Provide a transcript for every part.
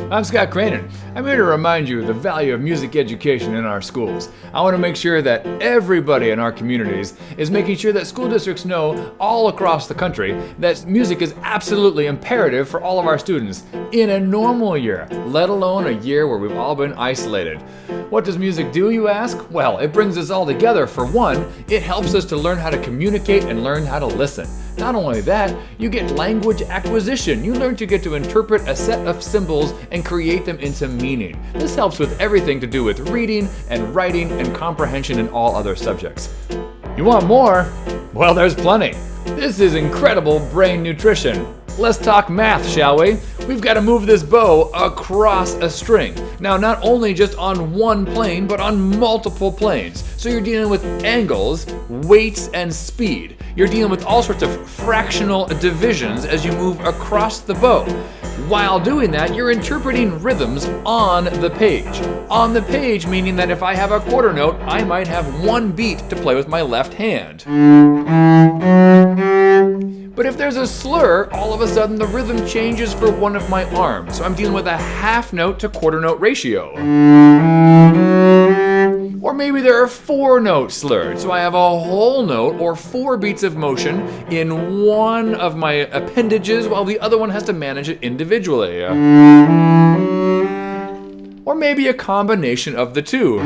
I'm Scott Krijnen. I'm here to remind you of the value of music education in our schools. I want to make sure that everybody in our communities is making sure that school districts know all across the country that music is absolutely imperative for all of our students in a normal year, let alone a year where we've all been isolated. What does music do, you ask? Well, it brings us all together. For one, it helps us to learn how to communicate and learn how to listen. Not only that, you get language acquisition. You learn to get to interpret a set of symbols and create them into meaning. This helps with everything to do with reading and writing and comprehension in all other subjects. You want more? Well, there's plenty. This is incredible brain nutrition. Let's talk math, shall we? We've got to move this bow across a string. Now, not only just on one plane, but on multiple planes. So you're dealing with angles, weights, and speed. You're dealing with all sorts of fractional divisions as you move across the bow. While doing that, you're interpreting rhythms on the page. On the page, meaning that if I have a quarter note, I might have one beat to play with my left hand. But if there's a slur, all of a sudden the rhythm changes for one of my arms. So I'm dealing with a half note to quarter note ratio. Or maybe there are 4-note slurs, so I have a whole note or 4 beats of motion in one of my appendages while the other one has to manage it individually. Or maybe a combination of the two.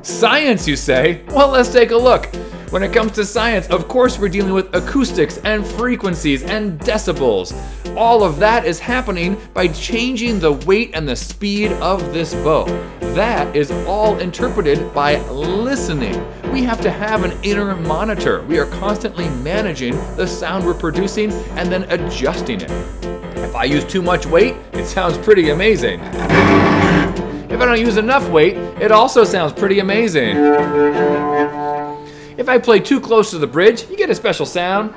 Science, you say? Well, let's take a look. When it comes to science, of course we're dealing with acoustics and frequencies and decibels. All of that is happening by changing the weight and the speed of this bow. That is all interpreted by listening. We have to have an inner monitor. We are constantly managing the sound we're producing and then adjusting it. If I use too much weight, it sounds pretty amazing. If I don't use enough weight, it also sounds pretty amazing. If I play too close to the bridge, you get a special sound.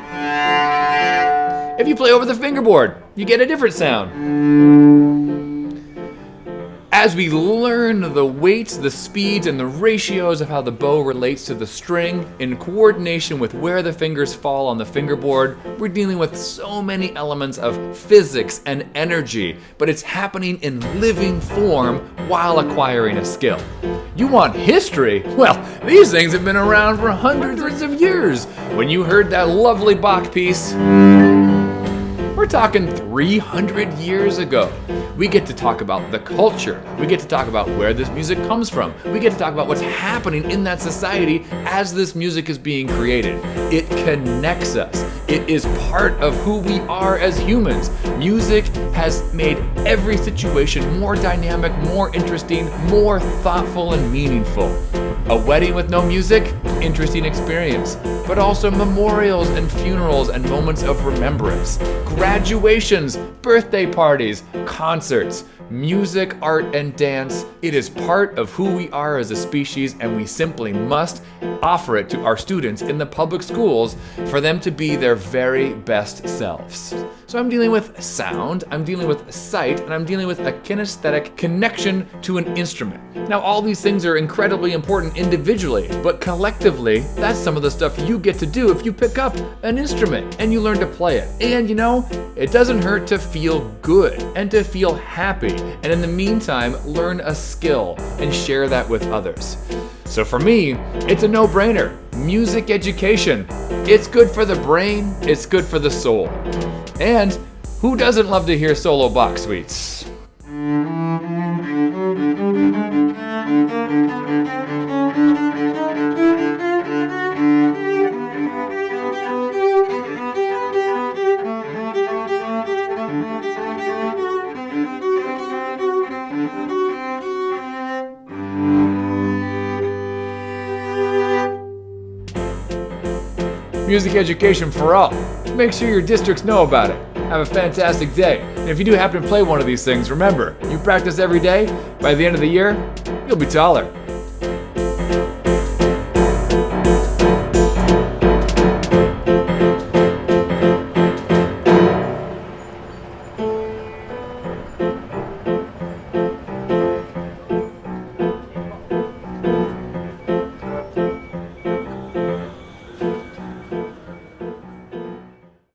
If you play over the fingerboard, you get a different sound. As we learn the weights, the speeds, and the ratios of how the bow relates to the string in coordination with where the fingers fall on the fingerboard, we're dealing with so many elements of physics and energy, but it's happening in living form while acquiring a skill. You want history? Well, these things have been around for hundreds of years. When you heard that lovely Bach piece, we're talking 300 years ago. We get to talk about the culture. We get to talk about where this music comes from. We get to talk about what's happening in that society as this music is being created. It connects us. It is part of who we are as humans. Music has made every situation more dynamic, more interesting, more thoughtful and meaningful. A wedding with no music? Interesting experience. But also memorials and funerals and moments of remembrance. Graduations, birthday parties, concerts, music, art, and dance. It is part of who we are as a species, and we simply must offer it to our students in the public schools for them to be their very best selves. So I'm dealing with sound, I'm dealing with sight, and I'm dealing with a kinesthetic connection to an instrument. Now, all these things are incredibly important individually, but collectively, that's some of the stuff you get to do if you pick up an instrument and you learn to play it. And you know, it doesn't hurt to feel good and to feel happy, and in the meantime, learn a skill and share that with others. So for me, it's a no-brainer. Music education. It's good for the brain, it's good for the soul. And who doesn't love to hear solo Bach suites? Music education for all. Make sure your districts know about it. Have a fantastic day. And if you do happen to play one of these things, remember, you practice every day, by the end of the year, you'll be taller.